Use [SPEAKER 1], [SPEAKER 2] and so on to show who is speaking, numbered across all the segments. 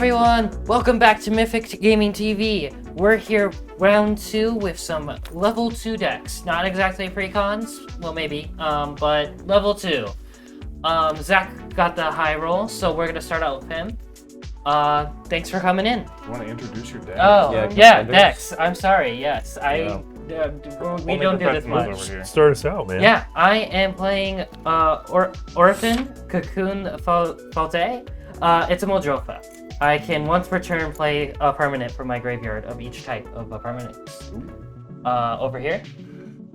[SPEAKER 1] everyone! Welcome back to Mythic Gaming TV. We're here round 2 with some level 2 decks. Not exactly pre-cons, well maybe, but level 2. Zach got the high roll, so we're gonna start out with him. Thanks for coming in.
[SPEAKER 2] You want to introduce your deck?
[SPEAKER 1] Oh, yeah, decks. I'm sorry, yes. We don't do this much.
[SPEAKER 3] Start us out, man.
[SPEAKER 1] Yeah, I am playing Orphan Cocoon Falte. It's a Muldrotha. I can once per turn play a permanent from my graveyard of each type of a permanent. Over here.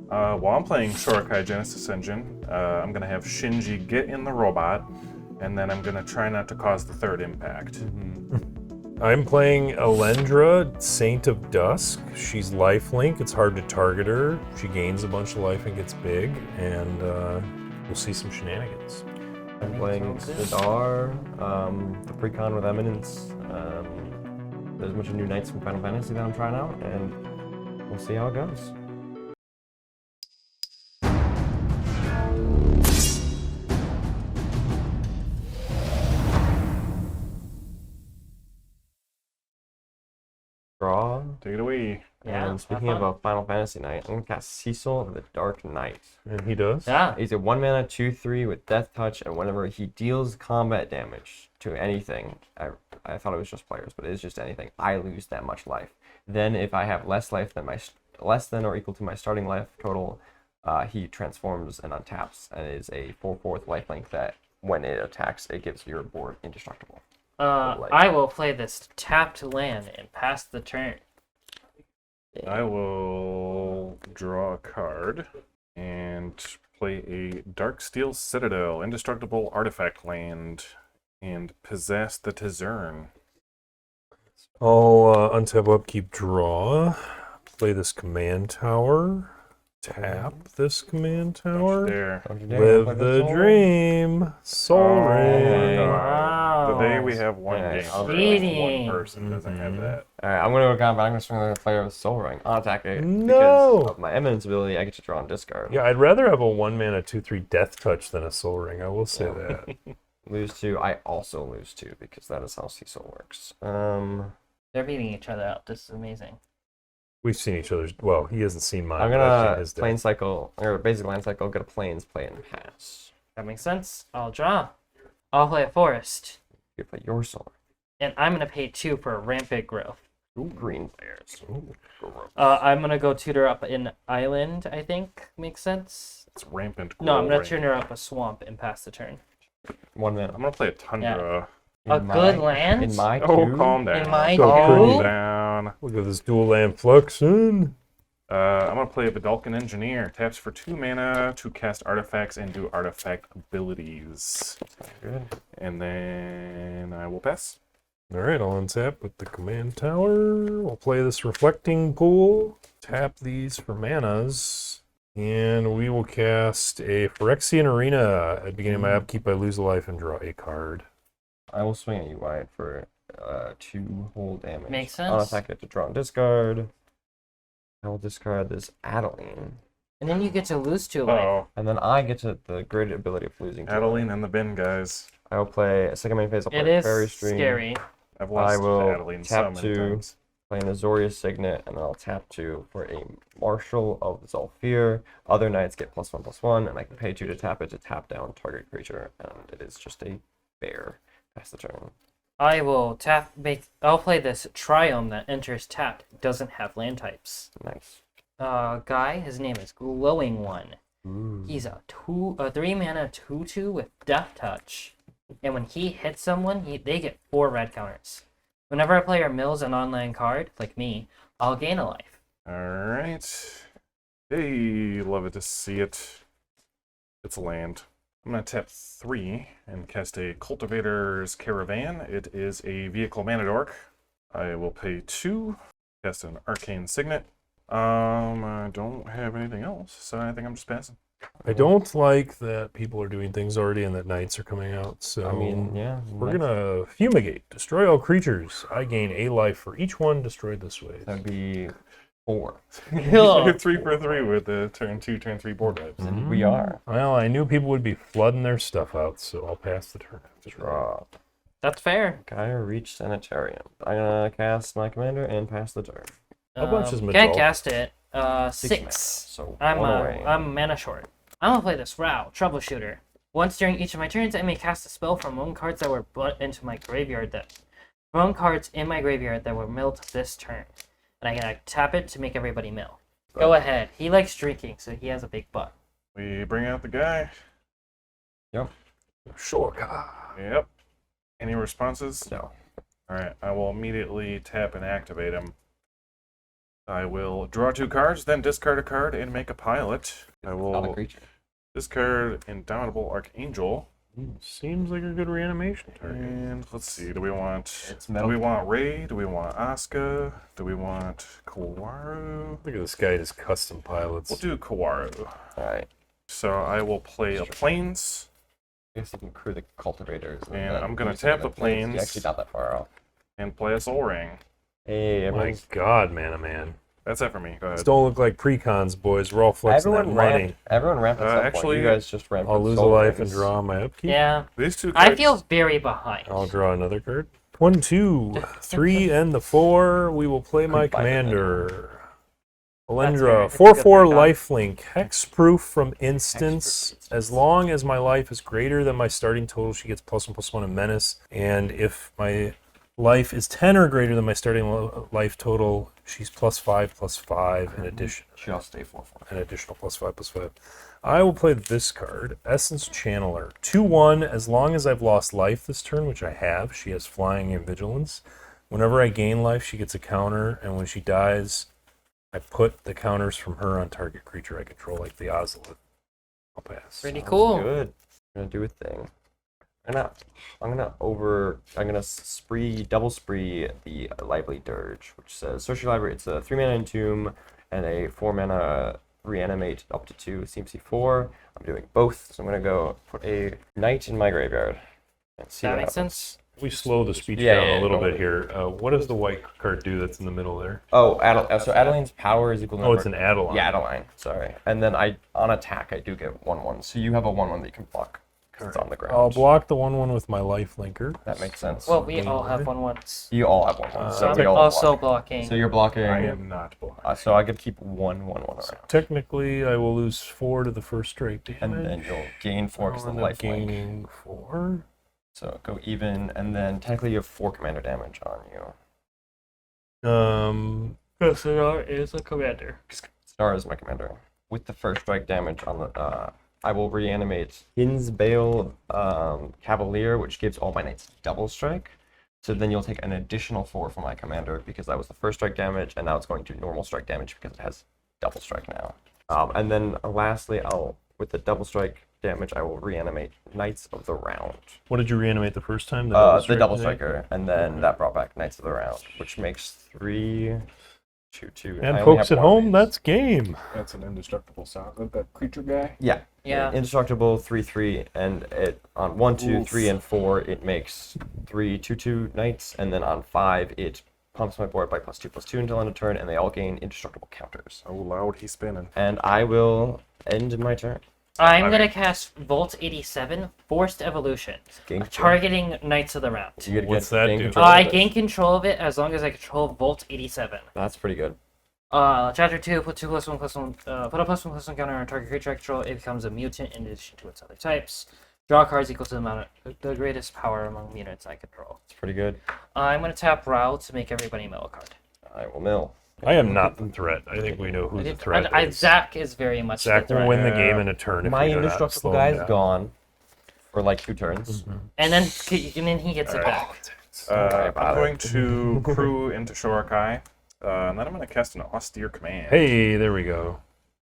[SPEAKER 2] While I'm playing Shorokai Genesis Engine, I'm going to have Shinji get in the robot, and then I'm going to try not to cause the third impact.
[SPEAKER 3] I'm playing Elendra, Saint of Dusk. She's lifelink. It's hard to target her. She gains a bunch of life and gets big, and we'll see some shenanigans.
[SPEAKER 4] I'm playing Sidar, the Precon with Eminence. There's a bunch of new knights from Final Fantasy that I'm trying out, and we'll see how it goes. Draw.
[SPEAKER 2] Take it away.
[SPEAKER 1] Yeah.
[SPEAKER 4] And speaking of a Final Fantasy knight, I'm gonna cast Cecil the Dark Knight.
[SPEAKER 3] And he does?
[SPEAKER 1] Yeah.
[SPEAKER 4] He's a 1-mana 2/3 with Death Touch, and whenever he deals combat damage to anything, I thought it was just players, but it is just anything, I lose that much life. Then if I have less life than less than or equal to my starting life total, he transforms and untaps, and is a 4/4 lifelink that when it attacks, it gives your board indestructible.
[SPEAKER 1] I will play this tapped land and pass the turn.
[SPEAKER 2] I will draw a card and play a Darksteel Citadel, indestructible artifact land, and possess the Tizern.
[SPEAKER 3] I'll untap upkeep, draw, play this command tower, tap this command tower,
[SPEAKER 2] There.
[SPEAKER 3] live the dream, soul ring.
[SPEAKER 1] Wow.
[SPEAKER 2] Today we have one
[SPEAKER 4] Yeah,
[SPEAKER 2] game.
[SPEAKER 4] I'll
[SPEAKER 2] Like
[SPEAKER 1] cheating.
[SPEAKER 2] one person doesn't have that.
[SPEAKER 4] Alright, I'm gonna go combat. I'm gonna swing the player with Soul Ring. On attack it.
[SPEAKER 3] No!
[SPEAKER 4] Because of my Eminence ability, I get to draw and discard.
[SPEAKER 3] Yeah, I'd rather have a 1-mana 2/3 death touch than a soul ring, I will say that.
[SPEAKER 4] Lose 2. I also lose 2 because that is how Cecil works.
[SPEAKER 1] They're beating each other up. This is amazing.
[SPEAKER 3] We've seen each other's, well, he hasn't seen mine.
[SPEAKER 4] I'm
[SPEAKER 3] but I've seen
[SPEAKER 4] gonna
[SPEAKER 3] his deck.
[SPEAKER 4] plane cycle, or basic land cycle, get a plains, play, and pass.
[SPEAKER 1] That makes sense. I'll draw. I'll play a forest.
[SPEAKER 4] You play your Soul
[SPEAKER 1] And I'm going to pay 2 for rampant growth.
[SPEAKER 4] Ring. Green players.
[SPEAKER 1] I'm going to go tutor up an island, I think. Makes sense?
[SPEAKER 2] It's rampant.
[SPEAKER 1] No, I'm going to
[SPEAKER 2] growing.
[SPEAKER 1] tutor up a swamp and pass the turn.
[SPEAKER 4] 1 minute.
[SPEAKER 2] I'm gonna play a Tundra.
[SPEAKER 1] A good land?
[SPEAKER 4] In my
[SPEAKER 2] Oh,
[SPEAKER 4] queue,
[SPEAKER 2] calm down.
[SPEAKER 1] In my
[SPEAKER 2] Calm
[SPEAKER 1] queue?
[SPEAKER 2] down.
[SPEAKER 3] Look at this dual land fluxing.
[SPEAKER 2] I'm gonna play a Vidalcan Engineer. Taps for 2 mana to cast artifacts and do artifact abilities.
[SPEAKER 4] Good.
[SPEAKER 2] And then I will pass.
[SPEAKER 3] Alright, I'll untap with the command tower. We'll play this reflecting pool. Tap these for manas. And we will cast a Phyrexian Arena. At the beginning of my upkeep, I lose a life and draw a card.
[SPEAKER 4] I will swing at you, Wyatt, for 2 whole damage.
[SPEAKER 1] Makes
[SPEAKER 4] On
[SPEAKER 1] sense.
[SPEAKER 4] attack, get to draw and discard. I will discard this Adeline.
[SPEAKER 1] And then you get to lose 2 life.
[SPEAKER 2] Oh,
[SPEAKER 4] And then I get to the great ability of losing 2 life.
[SPEAKER 2] Adeline in the bin, guys.
[SPEAKER 4] I will play a second main phase. I'll play
[SPEAKER 1] It is
[SPEAKER 4] Fairy Stream.
[SPEAKER 1] scary.
[SPEAKER 2] I've lost
[SPEAKER 4] will
[SPEAKER 2] Adeline so
[SPEAKER 4] tap
[SPEAKER 2] many
[SPEAKER 4] 2.
[SPEAKER 2] times.
[SPEAKER 4] Play an Azorius Signet, and then I'll tap 2 for a Marshal of Zolfir. Other knights get +1/+1, and I can pay 2 to tap it to tap down target creature, and it is just a bear. Pass the turn.
[SPEAKER 1] I will I'll play this Triome that enters tapped. Doesn't have land types.
[SPEAKER 4] Nice.
[SPEAKER 1] Guy, his name is Glowing One.
[SPEAKER 4] Ooh.
[SPEAKER 1] He's a 3 mana 2/2 with Death Touch. And when he hits someone, they get 4 red counters. Whenever a player mills an online card, like me, I'll gain a life.
[SPEAKER 2] Alright. Hey, love it to see it. It's land. I'm going to tap 3 and cast a Cultivator's Caravan. It is a vehicle mana dork. I will pay 2, cast an Arcane Signet. I don't have anything else, so I think I'm just passing.
[SPEAKER 3] I don't like that people are doing things already and that knights are coming out, so
[SPEAKER 4] I mean, yeah.
[SPEAKER 3] we're gonna fumigate. Destroy all creatures. I gain a life for each one destroyed this way.
[SPEAKER 4] That'd be 4.
[SPEAKER 1] Cool.
[SPEAKER 2] 3 for 3 with the turn 2, turn 3 board wipes.
[SPEAKER 4] And we are.
[SPEAKER 3] Well, I knew people would be flooding their stuff out, so I'll pass the turn.
[SPEAKER 4] Draw.
[SPEAKER 1] That's fair.
[SPEAKER 4] Gaia Reach Sanitarium. I'm gonna cast my commander and pass the turn.
[SPEAKER 3] How much is
[SPEAKER 1] Can't
[SPEAKER 3] Majol?
[SPEAKER 1] cast it.
[SPEAKER 4] Mana,
[SPEAKER 1] 6.
[SPEAKER 4] so
[SPEAKER 1] I'm
[SPEAKER 4] one away.
[SPEAKER 1] I'm mana short. I'm gonna play this Rao, Troubleshooter. Once during each of my turns, I may cast a spell from one cards that were put into my graveyard from cards in my graveyard that were milled this turn. And I can tap it to make everybody mill. Go ahead. He likes drinking, so he has a big butt.
[SPEAKER 2] We bring out the guy.
[SPEAKER 4] Yep.
[SPEAKER 3] Sure.
[SPEAKER 2] Yep. Any responses?
[SPEAKER 4] No.
[SPEAKER 2] Alright, I will immediately tap and activate him. I will draw 2 cards, then discard a card and make a pilot. I
[SPEAKER 4] Not a
[SPEAKER 2] will
[SPEAKER 4] creature.
[SPEAKER 2] discard Indomitable Archangel.
[SPEAKER 3] Seems like a good reanimation target.
[SPEAKER 2] And let's see, do we want
[SPEAKER 4] It's
[SPEAKER 2] do
[SPEAKER 4] metal.
[SPEAKER 2] we want Ray? Do we want Asuka? Do we want Kawaru?
[SPEAKER 3] Look at this guy and his custom pilots.
[SPEAKER 2] We'll do Kawaru.
[SPEAKER 4] Alright.
[SPEAKER 2] So I will play a Plains,
[SPEAKER 4] I guess you can crew the cultivators.
[SPEAKER 2] And
[SPEAKER 4] then
[SPEAKER 2] I'm gonna
[SPEAKER 4] use
[SPEAKER 2] tap
[SPEAKER 4] the
[SPEAKER 2] the plains.
[SPEAKER 4] You're actually not that far off.
[SPEAKER 2] and play a Soul Ring.
[SPEAKER 4] Hey,
[SPEAKER 3] My
[SPEAKER 4] everyone's
[SPEAKER 3] God, man, oh man.
[SPEAKER 2] That's it for me. Go
[SPEAKER 3] These
[SPEAKER 2] ahead.
[SPEAKER 3] don't look like precons, boys. We're all flexing that money.
[SPEAKER 4] Everyone ramped at some point.
[SPEAKER 2] actually,
[SPEAKER 4] You guys just ramped.
[SPEAKER 3] I'll
[SPEAKER 4] with
[SPEAKER 3] lose a
[SPEAKER 4] soul
[SPEAKER 3] life
[SPEAKER 4] rings.
[SPEAKER 3] and draw my upkeep.
[SPEAKER 1] Yeah.
[SPEAKER 2] These 2 cards.
[SPEAKER 1] I feel very behind.
[SPEAKER 3] I'll draw another card. 1, 2, 3, and the 4. We will play my
[SPEAKER 4] Could buy it.
[SPEAKER 3] commander.
[SPEAKER 1] That's
[SPEAKER 3] Alendra,
[SPEAKER 1] very
[SPEAKER 3] 4/4
[SPEAKER 1] good,
[SPEAKER 3] lifelink, hexproof from instance.
[SPEAKER 4] Hexproof.
[SPEAKER 3] As long as my life is greater than my starting total, she gets +1/+1 in menace. And if my life is 10 or greater than my starting life total, she's +5/+5 in addition.
[SPEAKER 4] Just a 4/4.
[SPEAKER 3] An additional +5/+5. I will play this card, Essence Channeler. 2/1, as long as I've lost life this turn, which I have. She has flying and vigilance. Whenever I gain life, she gets a counter, and when she dies, I put the counters from her on target creature I control, like the Ozolith. I'll pass.
[SPEAKER 1] Pretty cool.
[SPEAKER 4] Good. I'm gonna do a thing. I'm gonna double spree the Lively Dirge, which says search your library. It's a 3-mana Entomb and a 4-mana Reanimate up to 2 CMC 4. I'm doing both, so I'm gonna go put a Knight in my graveyard and see
[SPEAKER 1] That
[SPEAKER 4] what
[SPEAKER 1] makes
[SPEAKER 4] happens.
[SPEAKER 1] sense.
[SPEAKER 3] We slow the speech
[SPEAKER 4] Yeah,
[SPEAKER 3] down
[SPEAKER 4] yeah,
[SPEAKER 3] a little
[SPEAKER 4] go
[SPEAKER 3] bit here. What does the white card do that's in the middle there?
[SPEAKER 4] Oh, so Adeline's power is equal to
[SPEAKER 3] Oh, it's an Adeline.
[SPEAKER 4] Yeah, Adeline. Sorry. And then on attack I do get 1/1. So you have a 1/1 that you can block. 'Cause it's on the ground.
[SPEAKER 3] I'll block the 1/1 with my life linker.
[SPEAKER 4] That makes sense.
[SPEAKER 1] Well, we all have 1/1s.
[SPEAKER 4] You all have 1/1.
[SPEAKER 1] So
[SPEAKER 4] So we
[SPEAKER 1] I'm
[SPEAKER 4] all
[SPEAKER 1] also
[SPEAKER 4] block.
[SPEAKER 1] blocking.
[SPEAKER 4] So you're blocking.
[SPEAKER 2] I am not blind.
[SPEAKER 4] So I could keep 1/1 around.
[SPEAKER 3] Technically, I will lose 4 to the first strike damage.
[SPEAKER 4] And then you'll gain 4 because
[SPEAKER 3] I'll
[SPEAKER 4] of
[SPEAKER 3] end
[SPEAKER 4] the
[SPEAKER 3] up
[SPEAKER 4] life link.
[SPEAKER 3] gaining 4.
[SPEAKER 4] So go even, and then technically you have 4 commander damage on you.
[SPEAKER 1] Cassinar is a commander.
[SPEAKER 4] Star is my commander. With the first strike damage on the, I will reanimate Hinsbale Cavalier, which gives all my knights double strike. So then you'll take an additional 4 from my commander because that was the first strike damage, and now it's going to normal strike damage because it has double strike now. And then lastly, with the double strike damage, I will reanimate Knights of the Round.
[SPEAKER 3] What did you reanimate the first time?
[SPEAKER 4] The double striker, and then that brought back Knights of the Round, which makes 3, 2, 2.
[SPEAKER 3] And
[SPEAKER 4] I only
[SPEAKER 3] folks
[SPEAKER 4] have
[SPEAKER 3] at
[SPEAKER 4] one of
[SPEAKER 3] home,
[SPEAKER 4] these.
[SPEAKER 3] that's game.
[SPEAKER 5] That's an indestructible sound. That creature guy.
[SPEAKER 4] Yeah.
[SPEAKER 1] Yeah.
[SPEAKER 4] Indestructible 3/3, and it on 1, 2, 3, and 4 it makes 3 2/2 knights, and then on 5 it pumps my board by +2/+2 until end of turn, and they all gain indestructible counters.
[SPEAKER 2] Oh, loud, he's spinning.
[SPEAKER 4] And I will end my turn.
[SPEAKER 1] I'm gonna cast Volt 87, Forced Evolution,
[SPEAKER 4] Gain
[SPEAKER 1] targeting Knights of the Round.
[SPEAKER 4] You get
[SPEAKER 3] What's
[SPEAKER 4] good
[SPEAKER 3] that
[SPEAKER 4] gain
[SPEAKER 3] do?
[SPEAKER 4] control of
[SPEAKER 1] I
[SPEAKER 4] it.
[SPEAKER 1] gain control of it as long as I control Volt 87.
[SPEAKER 4] That's pretty good.
[SPEAKER 1] Chapter 2, put 2+1/+1, put a +1/+1 counter on target creature I control. It becomes a mutant in addition to its other types. Draw cards equal to the amount of the greatest power among mutants I control.
[SPEAKER 4] It's pretty good.
[SPEAKER 1] I'm gonna tap Rao to make everybody mill a card.
[SPEAKER 4] I will mill.
[SPEAKER 3] I am not the threat. I think we know who the threat is.
[SPEAKER 1] Zach is very much
[SPEAKER 3] Zach
[SPEAKER 1] the
[SPEAKER 3] will
[SPEAKER 1] threat.
[SPEAKER 3] win the game in a turn if
[SPEAKER 4] My
[SPEAKER 3] we do not
[SPEAKER 4] indestructible
[SPEAKER 3] slow him
[SPEAKER 4] guy's
[SPEAKER 3] down.
[SPEAKER 4] gone for like 2 turns.
[SPEAKER 1] And then he gets it back.
[SPEAKER 4] worry about
[SPEAKER 2] I'm
[SPEAKER 4] it.
[SPEAKER 2] going to crew into Shorakai, and then I'm going to cast an Austere Command.
[SPEAKER 3] Hey, there we go.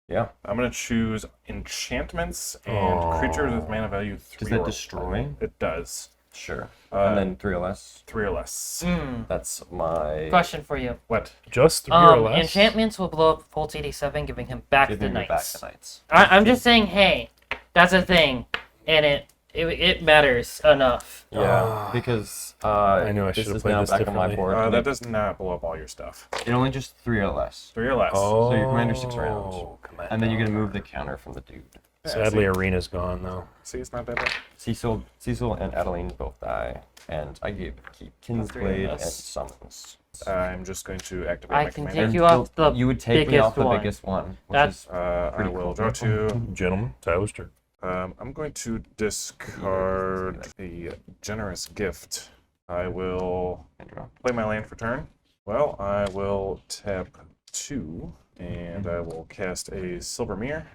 [SPEAKER 4] Yeah.
[SPEAKER 2] I'm going to choose enchantments and
[SPEAKER 3] Aw.
[SPEAKER 2] creatures with mana value 3
[SPEAKER 4] Does that
[SPEAKER 2] or
[SPEAKER 4] destroy?
[SPEAKER 2] It does.
[SPEAKER 4] Sure.
[SPEAKER 2] Uh,
[SPEAKER 4] And then 3 or less.
[SPEAKER 2] 3 or less.
[SPEAKER 4] That's my.
[SPEAKER 1] Question for you.
[SPEAKER 2] What?
[SPEAKER 3] Just 3 or less.
[SPEAKER 1] Enchantments will blow up Volt 87, giving him back
[SPEAKER 4] Give
[SPEAKER 1] the
[SPEAKER 4] me back
[SPEAKER 1] knights.
[SPEAKER 4] the knights.
[SPEAKER 1] I'm just saying, hey, that's a thing, and it matters enough.
[SPEAKER 4] Yeah, because
[SPEAKER 3] I knew I
[SPEAKER 4] this
[SPEAKER 3] should have
[SPEAKER 4] is
[SPEAKER 3] played
[SPEAKER 4] now
[SPEAKER 3] this
[SPEAKER 4] back on my
[SPEAKER 3] differently.
[SPEAKER 4] board.
[SPEAKER 2] That does not blow up all your stuff.
[SPEAKER 4] It only just 3 or less.
[SPEAKER 2] 3 or less.
[SPEAKER 3] Oh,
[SPEAKER 4] So your commander 6 rounds.
[SPEAKER 3] command.
[SPEAKER 4] And then you're going to move the counter from the dude.
[SPEAKER 2] Yeah,
[SPEAKER 3] Sadly,
[SPEAKER 2] see,
[SPEAKER 3] Arena's gone though.
[SPEAKER 2] see, it's not that bad.
[SPEAKER 4] Cecil and Adeline both die, and I keep Kingsblade and
[SPEAKER 1] us.
[SPEAKER 4] summons.
[SPEAKER 2] I'm just going to activate
[SPEAKER 1] I
[SPEAKER 2] my
[SPEAKER 1] can
[SPEAKER 2] commander.
[SPEAKER 1] take you off the
[SPEAKER 4] You would take me
[SPEAKER 1] biggest
[SPEAKER 4] off the
[SPEAKER 1] one.
[SPEAKER 4] biggest one. Which
[SPEAKER 1] That's-
[SPEAKER 4] is
[SPEAKER 2] I
[SPEAKER 4] pretty
[SPEAKER 2] will
[SPEAKER 4] cool.
[SPEAKER 2] draw 2.
[SPEAKER 3] Gentlemen, Tyler's turn.
[SPEAKER 2] I'm going to discard a generous gift. I will
[SPEAKER 4] And draw.
[SPEAKER 2] play my land for turn. Well, I will tap 2, and I will cast a Silver Mirror,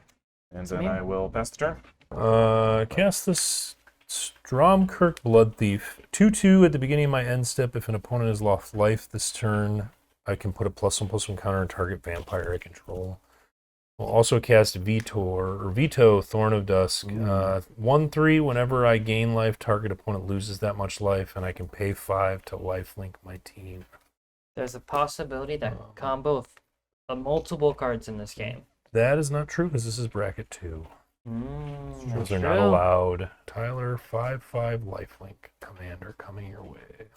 [SPEAKER 2] and then I will pass the turn.
[SPEAKER 3] Cast this Stromkirk Blood Thief. 2/2 at the beginning of my end step. If an opponent has lost life this turn, I can put a +1/+1 counter on target vampire I control. We'll also cast Veto, Thorn of Dusk. 1/3, whenever I gain life, target opponent loses that much life, and I can pay 5 to lifelink my team.
[SPEAKER 1] There's a possibility that combo multiple cards in this game.
[SPEAKER 3] That is not true, because this is bracket 2. Those are not
[SPEAKER 1] true.
[SPEAKER 3] allowed. Tyler, 5/5 lifelink commander coming your way.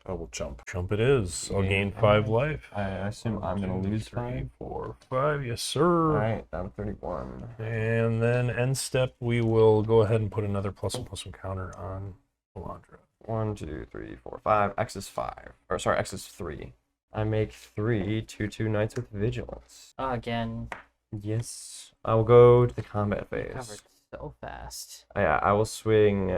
[SPEAKER 2] I will jump.
[SPEAKER 3] Jump it is. I'll
[SPEAKER 4] Yeah.
[SPEAKER 3] gain 5 life.
[SPEAKER 4] I assume I'm gonna lose
[SPEAKER 3] 3,
[SPEAKER 4] 5.
[SPEAKER 3] 4, 5. Yes, sir.
[SPEAKER 4] All right, down to 31.
[SPEAKER 3] And then end step, we will go ahead and put another +1/+1 counter on Elandra.
[SPEAKER 4] 1, 2, 3, 4, 5. X is 5. Or sorry, X is 3. I make 3 2/2 knights with vigilance.
[SPEAKER 1] Again,
[SPEAKER 4] Yes. I will go to the combat phase.
[SPEAKER 1] covered so fast.
[SPEAKER 4] Yeah, I will swing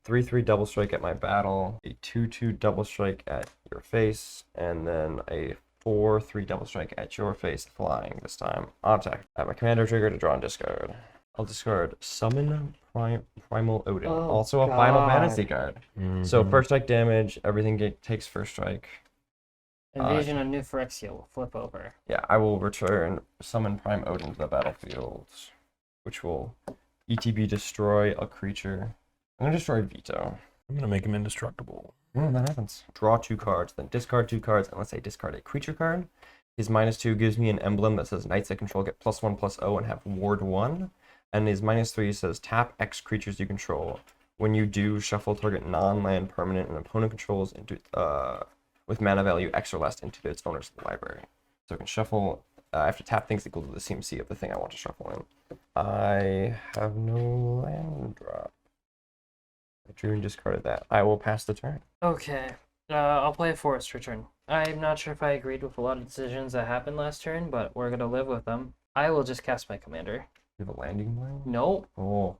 [SPEAKER 4] 3/3 double strike at my battle, a 2/2 double strike at your face, and then a 4/3 double strike at your face, flying this time. On attack. I have my commander trigger to draw and discard. I'll discard Summon Primal Odin,
[SPEAKER 1] Oh,
[SPEAKER 4] also a Final
[SPEAKER 1] God.
[SPEAKER 4] Fantasy card. So first strike damage, everything takes first strike.
[SPEAKER 1] Invasion of New Phyrexia will flip over.
[SPEAKER 4] Yeah, I will return Summon Prime Odin to the battlefield, which will ETB destroy a creature. I'm gonna destroy Veto.
[SPEAKER 3] I'm going to make him indestructible.
[SPEAKER 4] That happens. Draw 2 cards, then discard 2 cards, and let's say discard a creature card. His -2 gives me an emblem that says Knights I control get +1/+0 and have Ward 1. And his -3 says tap X creatures you control. When you do, shuffle target non-land permanent and opponent controls into with mana value X or less into its owner's library. So I can shuffle. I have to tap things equal to the CMC of the thing I want to shuffle in. I have no land drop. I drew and discarded that. I will pass the turn.
[SPEAKER 1] Okay, I'll play a Forest Return. I'm not sure if I agreed with a lot of decisions that happened last turn, but we're gonna live with them. I will just cast my commander.
[SPEAKER 4] You have a landing line?
[SPEAKER 1] Nope,
[SPEAKER 4] Oh.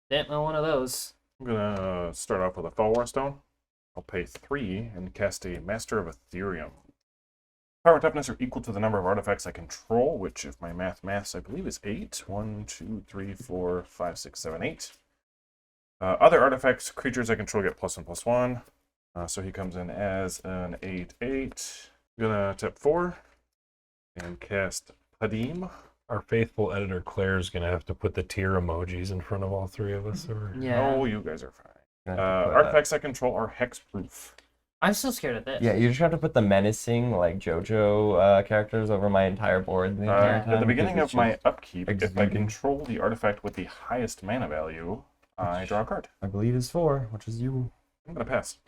[SPEAKER 1] didn't know one of those.
[SPEAKER 2] I'm gonna start off with a Thalwar Stone. I'll pay 3 and cast a Master of Ethereum. Power and toughness are equal to the number of artifacts I control, which, if my maths, I believe is 8. 1, 2, 3, 4, 5, 6, 7, 8. Other artifacts, creatures I control get +1/+1. So he comes in as an 8/8. I'm gonna tap 4 and cast Padim.
[SPEAKER 3] Our faithful editor Claire is going to have to put the tear emojis in front of all 3 of us. Or...
[SPEAKER 1] Yeah,
[SPEAKER 2] Oh, you guys are fine.
[SPEAKER 4] Gonna have to put,
[SPEAKER 2] Artifacts I control are hexproof.
[SPEAKER 1] I'm still scared of this.
[SPEAKER 4] Yeah, you just have to put the menacing, like, JoJo characters over my entire board the entire time.
[SPEAKER 2] At the beginning
[SPEAKER 4] because
[SPEAKER 2] of my upkeep, if I
[SPEAKER 4] exuding.
[SPEAKER 2] control the artifact with the highest mana value, I draw a card.
[SPEAKER 4] I believe is 4, which is you.
[SPEAKER 2] I'm gonna pass.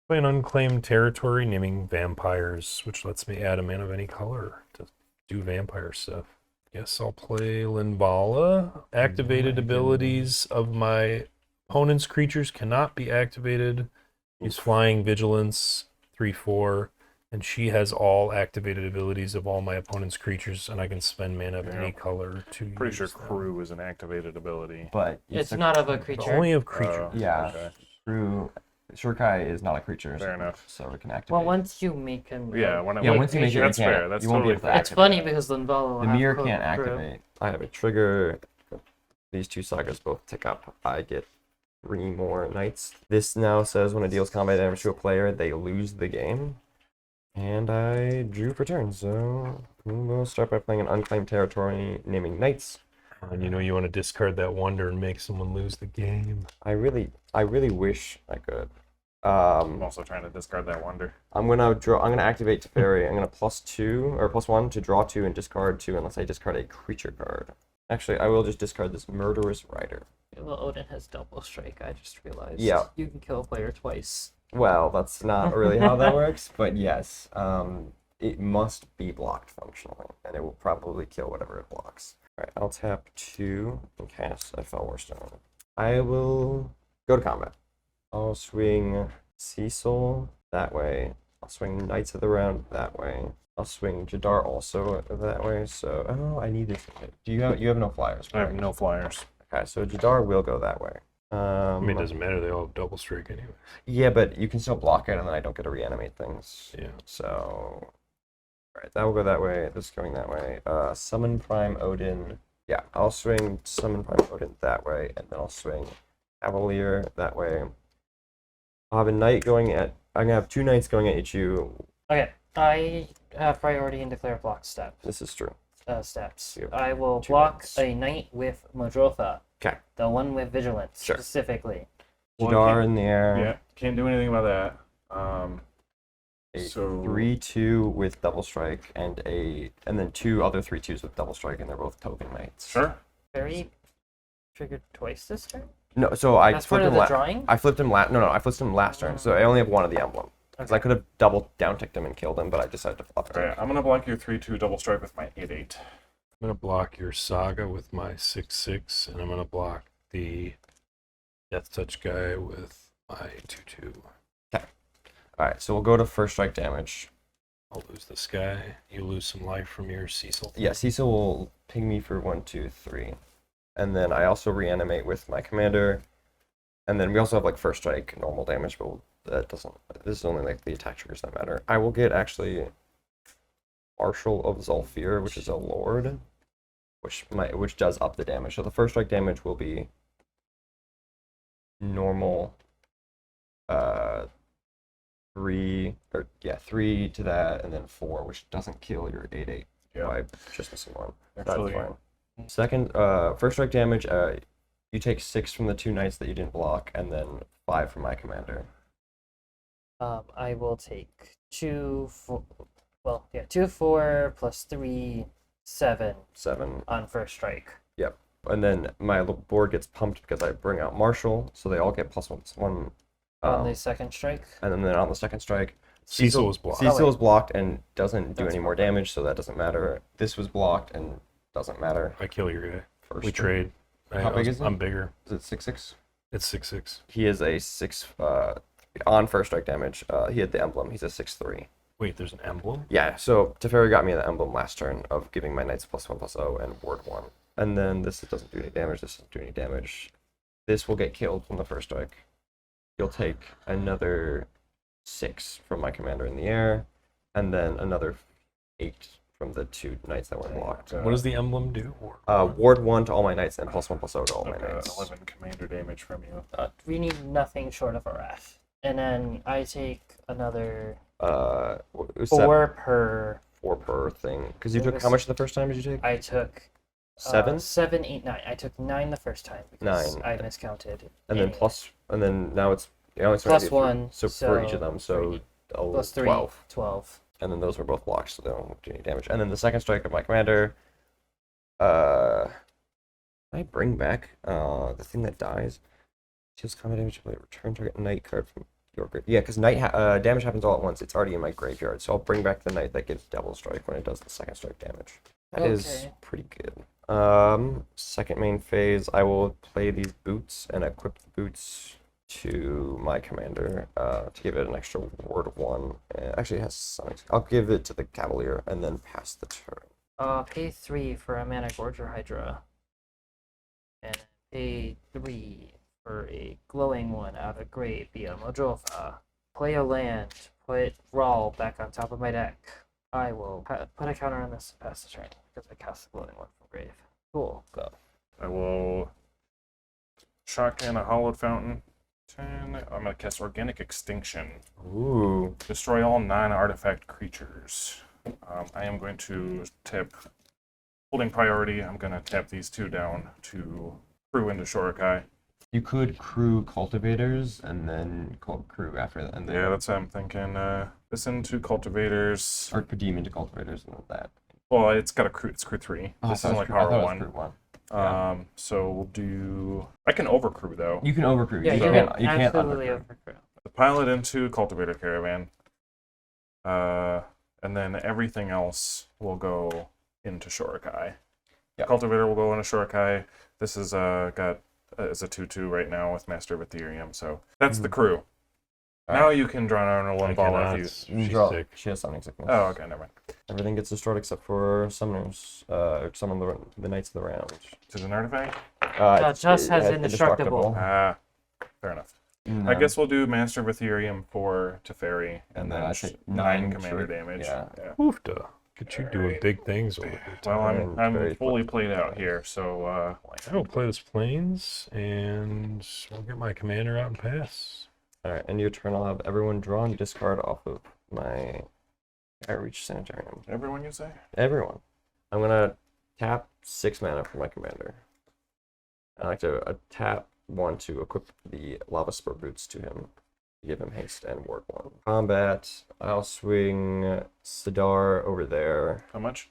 [SPEAKER 3] Play an unclaimed territory naming vampires, which lets me add a man of any color to do vampire stuff. Guess I'll play Linvala. Activated abilities of my opponent's creatures cannot be activated. He's flying vigilance 3/4, and she has all activated abilities of all my opponent's creatures, and I can spend mana of any color to
[SPEAKER 2] Pretty sure
[SPEAKER 3] use them.
[SPEAKER 2] Crew is an activated ability.
[SPEAKER 4] But
[SPEAKER 1] It's not of a creature.
[SPEAKER 3] Only of creatures.
[SPEAKER 4] Yeah.
[SPEAKER 2] Okay.
[SPEAKER 4] Crew. Shurkai is not a creature.
[SPEAKER 2] Fair enough.
[SPEAKER 4] So it can activate.
[SPEAKER 1] Well, once you make him...
[SPEAKER 2] Yeah, when
[SPEAKER 4] Yeah, once you make it,
[SPEAKER 2] that's
[SPEAKER 4] you can't.
[SPEAKER 2] fair. That's
[SPEAKER 4] You won't be
[SPEAKER 2] totally
[SPEAKER 4] able to
[SPEAKER 2] fair.
[SPEAKER 1] It's funny because Linvala will
[SPEAKER 4] the
[SPEAKER 1] have
[SPEAKER 4] mirror
[SPEAKER 1] crew.
[SPEAKER 4] can't activate. I have a trigger. These 2 sagas both tick up. I get 3 more knights. This now says when it deals combat damage to a player, they lose the game. And I drew for turn, so we'll start by playing an unclaimed territory, naming knights.
[SPEAKER 3] And you know you want to discard that wonder and make someone lose the game.
[SPEAKER 4] I really wish I could.
[SPEAKER 2] I'm also trying to discard that wonder.
[SPEAKER 4] I'm gonna activate Teferi. I'm gonna +2 or +1 to draw 2 and discard 2 unless I discard a creature card. Actually, I will just discard this Murderous Rider.
[SPEAKER 1] Well, Odin has double strike, I just realized.
[SPEAKER 4] Yeah.
[SPEAKER 1] You can kill a player twice.
[SPEAKER 4] Well, that's not really how that works, but yes, it must be blocked functionally, and it will probably kill whatever it blocks. Alright, I'll tap 2 and cast a Fellwar Stone. I will go to combat. I'll swing Cecil that way. I'll swing Knights of the Round that way. I'll swing Jadar also that way. So, oh, I need this. You have no flyers?
[SPEAKER 2] I have
[SPEAKER 4] correct?
[SPEAKER 2] no flyers.
[SPEAKER 4] Okay, so Jadar will go that way.
[SPEAKER 3] I mean, it doesn't matter. They all have double strike anyway.
[SPEAKER 4] Yeah, but you can still block it, and then I don't get to reanimate things.
[SPEAKER 3] Yeah.
[SPEAKER 4] So, alright, that will go that way. This is going that way. Summon Prime Odin. Yeah, I'll swing Summon Prime Odin that way, and then I'll swing Cavalier that way. I'll have a knight going at. I'm gonna have 2 knights going at you.
[SPEAKER 1] Okay, I have priority and declare block step.
[SPEAKER 4] This is true.
[SPEAKER 1] Steps.
[SPEAKER 4] Yep.
[SPEAKER 1] I will
[SPEAKER 4] 2
[SPEAKER 1] block
[SPEAKER 4] knights.
[SPEAKER 1] a knight with Modrotha.
[SPEAKER 4] Okay.
[SPEAKER 1] The one with vigilance,
[SPEAKER 4] Sure.
[SPEAKER 1] specifically.
[SPEAKER 2] Well,
[SPEAKER 4] Jadar in the air.
[SPEAKER 2] Yeah, can't do anything about that.
[SPEAKER 4] A
[SPEAKER 2] So
[SPEAKER 4] 3/2 with double strike, and then 2 other 3/2s with double strike, and they're both token knights.
[SPEAKER 2] Sure.
[SPEAKER 1] Very triggered twice this turn.
[SPEAKER 4] No, so I
[SPEAKER 1] That's part
[SPEAKER 4] flipped
[SPEAKER 1] of
[SPEAKER 4] him.
[SPEAKER 1] the drawing.
[SPEAKER 4] I flipped him last. No, I flipped him last turn, so I only have 1 of the emblem. Because I could have double down ticked him and killed him, but I decided to flip him.
[SPEAKER 2] Alright, I'm gonna block your 3/2 double strike with my 8/8.
[SPEAKER 3] I'm gonna block your Saga with my 6/6, and I'm gonna block the Death Touch guy with my 2/2.
[SPEAKER 4] Alright, so we'll go to first strike damage.
[SPEAKER 3] I'll lose this guy. You lose some life from your Cecil.
[SPEAKER 4] Yeah, Cecil will ping me for 1, 2, 3. And then I also reanimate with my commander. And then we also have like first strike normal damage, but that doesn't. This is only like the attack triggers that matter. I will get actually Marshal of Zulfir, which is a lord, which does up the damage. So the first strike damage will be normal 3 to that, and then 4, which doesn't kill your 8/8
[SPEAKER 2] Yeah.
[SPEAKER 4] by just missing 1.
[SPEAKER 2] Actually,
[SPEAKER 4] That's fine. Second, first strike damage, you take 6 from the 2 knights that you didn't block, and then 5 from my commander.
[SPEAKER 1] I will take 2, 4. Well, yeah, 2, 4 plus 3, 7
[SPEAKER 4] 7.
[SPEAKER 1] on first strike.
[SPEAKER 4] And then my board gets pumped because I bring out Marshal, so they all get +1.
[SPEAKER 1] On the second strike.
[SPEAKER 4] And then on the second strike,
[SPEAKER 3] Cecil was blocked.
[SPEAKER 4] Cecil is blocked and doesn't do
[SPEAKER 1] That's
[SPEAKER 4] any more damage, so that doesn't matter. This was blocked and doesn't matter.
[SPEAKER 3] I kill your guy.
[SPEAKER 4] First
[SPEAKER 3] We trade.
[SPEAKER 4] How big is he?
[SPEAKER 3] I'm bigger.
[SPEAKER 4] Is it 6/6?
[SPEAKER 3] It's 6/6.
[SPEAKER 4] He is a 6 on first strike damage. He had the emblem. He's a 6/3.
[SPEAKER 3] Wait, there's an emblem?
[SPEAKER 4] Yeah, so Teferi got me the emblem last turn of giving my knights +1/+0 and ward 1. And then this doesn't do any damage. This doesn't do any damage. This will get killed from the first strike. You'll take another 6 from my commander in the air, and then another 8 from the 2 knights that were blocked.
[SPEAKER 3] What does the emblem do?
[SPEAKER 4] Ward 1 to all my knights and +1/+0 to all my
[SPEAKER 2] Like
[SPEAKER 4] knights.
[SPEAKER 2] 11 commander damage from you.
[SPEAKER 1] We need nothing short of a wrath. And then I take another
[SPEAKER 4] It was
[SPEAKER 1] 4 per.
[SPEAKER 4] 4 per thing. Because you
[SPEAKER 1] It
[SPEAKER 4] took
[SPEAKER 1] was-
[SPEAKER 4] how much the first time did you take?
[SPEAKER 1] I took
[SPEAKER 4] 7?
[SPEAKER 1] 7, 8, 9. I took 9 the first time because
[SPEAKER 4] 9.
[SPEAKER 1] I miscounted.
[SPEAKER 4] And then
[SPEAKER 1] Anyway.
[SPEAKER 4] and then now it's only
[SPEAKER 1] Plus 1,
[SPEAKER 4] So for each of
[SPEAKER 1] so
[SPEAKER 4] them, so
[SPEAKER 1] 3. Plus 3,
[SPEAKER 4] 12.
[SPEAKER 1] 12.
[SPEAKER 4] And then those were both blocked, so they don't do any damage. And then the second strike of my commander, I bring back the thing that dies. Deals combat damage. Return target knight card from your graveyard. Yeah, because knight damage happens all at once. It's already in my graveyard, so I'll bring back the knight that gives double strike when it does the second strike damage. That is
[SPEAKER 1] Okay.
[SPEAKER 4] pretty good. Second main phase, I will play these boots and equip the boots to my commander to give it an extra ward 1. Actually, it has some. I'll give it to the Cavalier and then pass the turn.
[SPEAKER 1] Pay 3 for a mana Gorger Hydra. And pay 3 for a glowing one out of grave via Modrotha. Play a land, put Rawl back on top of my deck. I will put a counter on this to pass the turn because I cast the glowing one from grave. Cool. Go.
[SPEAKER 2] I will shotgun a hollowed fountain. 10. I'm gonna cast Organic Extinction.
[SPEAKER 4] Ooh.
[SPEAKER 2] Destroy all non-artifact creatures. I am going to tap, holding priority, I'm going to tap these 2 down to crew into Shorikai.
[SPEAKER 4] You could crew cultivators and then crew after that. And then
[SPEAKER 2] Yeah, that's what I'm thinking. This into Cultivators.
[SPEAKER 4] or put demon to cultivators and then that.
[SPEAKER 2] Well, it's got a crew. It's crew 3.
[SPEAKER 4] Oh,
[SPEAKER 2] This is
[SPEAKER 4] I thought
[SPEAKER 2] only
[SPEAKER 4] it was crew- I thought
[SPEAKER 2] power
[SPEAKER 4] it was
[SPEAKER 2] 1.
[SPEAKER 4] crew 1. Yeah.
[SPEAKER 2] So we'll do. I can overcrew though.
[SPEAKER 4] You can overcrew.
[SPEAKER 1] Yeah,
[SPEAKER 4] you
[SPEAKER 1] you
[SPEAKER 4] can't,
[SPEAKER 1] can
[SPEAKER 4] you can't
[SPEAKER 1] absolutely
[SPEAKER 4] undercrew.
[SPEAKER 1] overcrew.
[SPEAKER 2] The pilot into Cultivator Caravan. And then everything else will go into Shorikai.
[SPEAKER 4] Yep.
[SPEAKER 2] Cultivator will go on a Shurikai. This is got is a 2/2 right now with Master of Ethereum. So that's the crew. Now you can draw an Arnold
[SPEAKER 3] I
[SPEAKER 2] one ball
[SPEAKER 3] cannot.
[SPEAKER 2] if you.
[SPEAKER 3] She's
[SPEAKER 4] Draw.
[SPEAKER 3] sick.
[SPEAKER 4] She has summoning sickness.
[SPEAKER 2] Oh, okay, never mind.
[SPEAKER 4] Everything gets destroyed except for summoners. Or summon the Knights of the Round.
[SPEAKER 2] Is it an artifact?
[SPEAKER 1] Just has indestructible.
[SPEAKER 2] Ah, fair enough. I guess we'll do Master of Ethereum for Teferi, and then
[SPEAKER 4] I think
[SPEAKER 2] 9
[SPEAKER 4] 9
[SPEAKER 2] commander
[SPEAKER 4] should-
[SPEAKER 2] damage.
[SPEAKER 4] yeah.
[SPEAKER 3] Oofda. Look at you doing big things over here.
[SPEAKER 2] Well,
[SPEAKER 4] Very
[SPEAKER 2] I'm fully played out here, so
[SPEAKER 3] I will play this planes, and I'll get my commander out and pass.
[SPEAKER 4] Alright, end of your turn, I'll have everyone draw and discard off of my Outreach Sanitarium.
[SPEAKER 2] everyone you say?
[SPEAKER 4] Everyone. I'm gonna tap 6 mana for my commander. I like to tap 1 to equip the Lava Spur Boots to him. Give him haste and ward 1. Combat, I'll swing Sidar over there.
[SPEAKER 2] How much?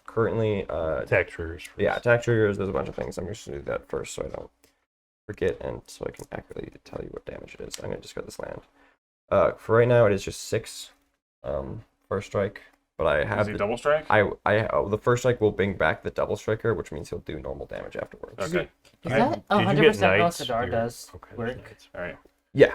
[SPEAKER 4] Currently,
[SPEAKER 3] Attack triggers. First.
[SPEAKER 4] yeah, attack triggers, there's a bunch of things. I'm just gonna do that first so I don't forget and so I can accurately tell you what damage it is. I'm gonna discard this land. For right now, it is just 6 first strike, but I
[SPEAKER 2] Is
[SPEAKER 4] have
[SPEAKER 2] he double strike?
[SPEAKER 4] the first strike will bring back the double striker, which means he'll do normal damage afterwards.
[SPEAKER 2] Okay.
[SPEAKER 1] Is
[SPEAKER 3] Did
[SPEAKER 1] that
[SPEAKER 3] you
[SPEAKER 1] 100%
[SPEAKER 3] get
[SPEAKER 1] how
[SPEAKER 3] knights?
[SPEAKER 1] Sidar does
[SPEAKER 3] Okay,
[SPEAKER 1] work?
[SPEAKER 3] knights.
[SPEAKER 2] All right.
[SPEAKER 4] Yeah,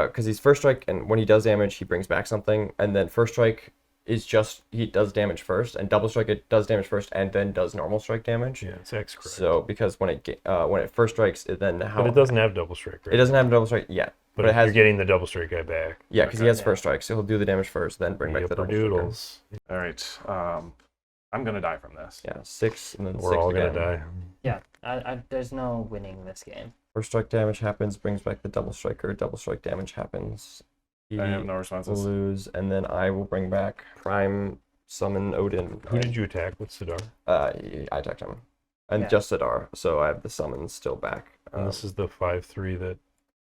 [SPEAKER 4] because he's first strike, and when he does damage, he brings back something, and then first strike is just he does damage first, and double strike it does damage first, and then does normal strike damage.
[SPEAKER 3] Yeah, it's X correct.
[SPEAKER 4] So because when it first strikes, it then
[SPEAKER 3] but it doesn't have double strike, right?
[SPEAKER 4] it doesn't have double strike yet,
[SPEAKER 3] But
[SPEAKER 4] but it has
[SPEAKER 3] you're getting the double strike guy back.
[SPEAKER 4] yeah, because he
[SPEAKER 2] Okay.
[SPEAKER 4] has first strike, so he'll do the damage first, then bring back the double striker.
[SPEAKER 3] doodles.
[SPEAKER 2] All right. I'm gonna die from this.
[SPEAKER 4] Yeah, 6 and then
[SPEAKER 3] We're
[SPEAKER 4] 6
[SPEAKER 3] all
[SPEAKER 4] again.
[SPEAKER 3] gonna die.
[SPEAKER 1] Yeah, there's no winning this game.
[SPEAKER 4] First strike damage happens, brings back the double striker. Double strike damage happens. He
[SPEAKER 2] I have no
[SPEAKER 4] will
[SPEAKER 2] responses.
[SPEAKER 4] lose, and then I will bring back Prime Summon Odin.
[SPEAKER 3] Who did you attack with Sidar?
[SPEAKER 4] I attacked him, and
[SPEAKER 1] Yeah.
[SPEAKER 4] just Sidar, so I have the summons still back.
[SPEAKER 3] And this is the 5/3 that.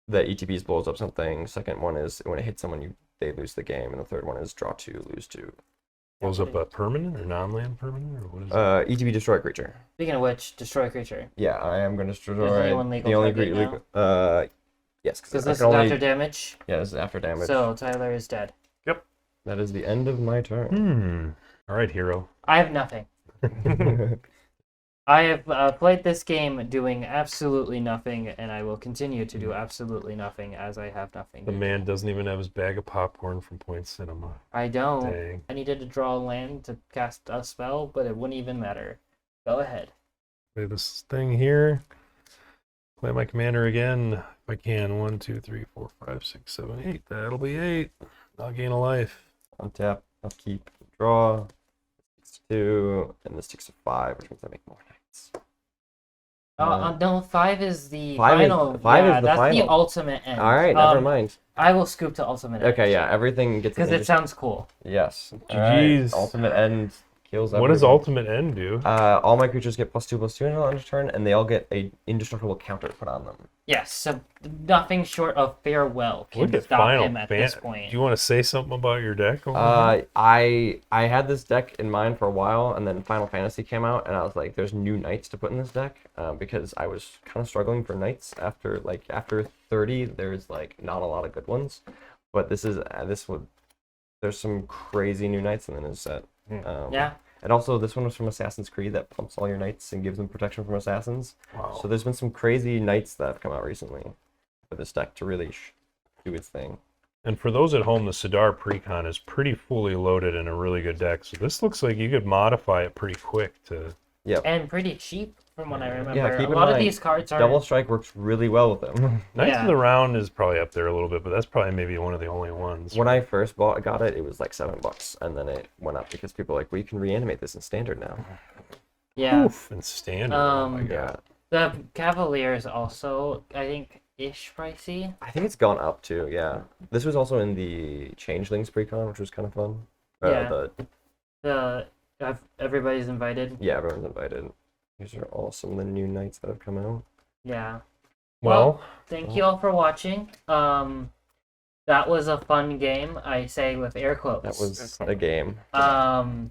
[SPEAKER 4] The ETBs blows up something. Second one is when it hits someone, they lose the game, and the third one is draw 2, lose 2.
[SPEAKER 3] Blows up a permanent or non-land permanent, or what is it?
[SPEAKER 4] ETB destroy a creature.
[SPEAKER 1] Speaking of which, destroy a creature.
[SPEAKER 4] Yeah, I am going to destroy
[SPEAKER 1] only one legal
[SPEAKER 4] the only
[SPEAKER 1] target now?
[SPEAKER 4] legal. Yes,
[SPEAKER 1] Because
[SPEAKER 4] I
[SPEAKER 1] this is
[SPEAKER 4] can only.
[SPEAKER 1] after damage,
[SPEAKER 4] Yeah, this is after damage.
[SPEAKER 1] so Tyler is dead.
[SPEAKER 4] That is the end of my turn.
[SPEAKER 3] All right, hero.
[SPEAKER 1] I have nothing. I have played this game doing absolutely nothing, and I will continue to do absolutely nothing as I have nothing.
[SPEAKER 3] The man doesn't even have his bag of popcorn from Point Cinema.
[SPEAKER 1] I don't.
[SPEAKER 3] Dang.
[SPEAKER 1] I needed to draw a land to cast a spell, but it wouldn't even matter. Go ahead.
[SPEAKER 3] Play this thing here. Play my commander again if I can. 1, 2, 3, 4, 5, 6, 7, 8. That'll be 8. I'll gain a life.
[SPEAKER 4] Untap, upkeep, draw. 2, and this takes a 5, which means I make more knights.
[SPEAKER 1] No, 5 is the
[SPEAKER 4] 5 is-
[SPEAKER 1] final.
[SPEAKER 4] 5 is
[SPEAKER 1] yeah,
[SPEAKER 4] the
[SPEAKER 1] that's the
[SPEAKER 4] final.
[SPEAKER 1] ultimate end.
[SPEAKER 4] All right, never mind.
[SPEAKER 1] I will scoop to ultimate end.
[SPEAKER 4] Okay, yeah, everything gets.
[SPEAKER 1] Because it sounds cool.
[SPEAKER 4] Yes.
[SPEAKER 3] GG's.
[SPEAKER 4] Ultimate end kills.
[SPEAKER 3] What does
[SPEAKER 4] everything.
[SPEAKER 3] ultimate end do?
[SPEAKER 4] All my creatures get +2/+2 until end of turn, and they all get a indestructible counter put on them.
[SPEAKER 1] Yes, so nothing short of farewell can
[SPEAKER 3] Look at
[SPEAKER 1] stop
[SPEAKER 3] Final
[SPEAKER 1] him at this point.
[SPEAKER 3] Do you want to say something about your deck? over here?
[SPEAKER 4] I had this deck in mind for a while, and then Final Fantasy came out, and I was like, "There's new knights to put in this deck," because I was kind of struggling for knights after 30. There's like not a lot of good ones, but there's some crazy new knights in this set.
[SPEAKER 1] Yeah.
[SPEAKER 4] And also, this one was from Assassin's Creed that pumps all your knights and gives them protection from assassins.
[SPEAKER 3] Wow.
[SPEAKER 4] So there's been some crazy knights that have come out recently for this deck to really do its thing.
[SPEAKER 3] And for those at home, the Sidar Precon is pretty fully loaded in a really good deck. So this looks like you could modify it pretty quick to.
[SPEAKER 1] And pretty cheap from what I remember.
[SPEAKER 4] Yeah, keep
[SPEAKER 1] a
[SPEAKER 4] in
[SPEAKER 1] lot of
[SPEAKER 4] mind,
[SPEAKER 1] these cards are
[SPEAKER 4] Double Strike works really well with them.
[SPEAKER 3] Knights
[SPEAKER 1] Yeah.
[SPEAKER 3] of the Round is probably up there a little bit, but that's probably maybe one of the only ones.
[SPEAKER 4] When I first got it, it was like $7, and then it went up because people were like, well, you can reanimate this in Standard now.
[SPEAKER 1] Yeah.
[SPEAKER 3] Oof, and standard. Oh my god.
[SPEAKER 4] Yeah,
[SPEAKER 1] The Cavaliers also, I think, ish pricey.
[SPEAKER 4] I think it's gone up too. Yeah, this was also in the Changelings precon, which was kind of fun.
[SPEAKER 1] Yeah. Everybody's invited.
[SPEAKER 4] Yeah, everyone's invited. These are all some of the new knights that have come out.
[SPEAKER 1] Yeah.
[SPEAKER 3] Well,
[SPEAKER 1] Thank you all for watching. That was a fun game, I say with air quotes.
[SPEAKER 4] That was a game.
[SPEAKER 1] Tune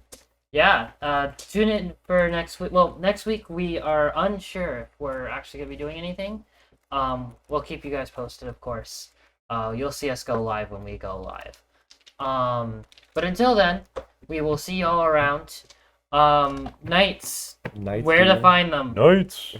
[SPEAKER 1] in for next week. Well, next week we are unsure if we're actually gonna be doing anything. We'll keep you guys posted, of course. You'll see us go live when we go live. But until then, we will see you all around. Knights.
[SPEAKER 4] Knights
[SPEAKER 1] Where to
[SPEAKER 4] here.
[SPEAKER 1] find them?
[SPEAKER 3] Knights.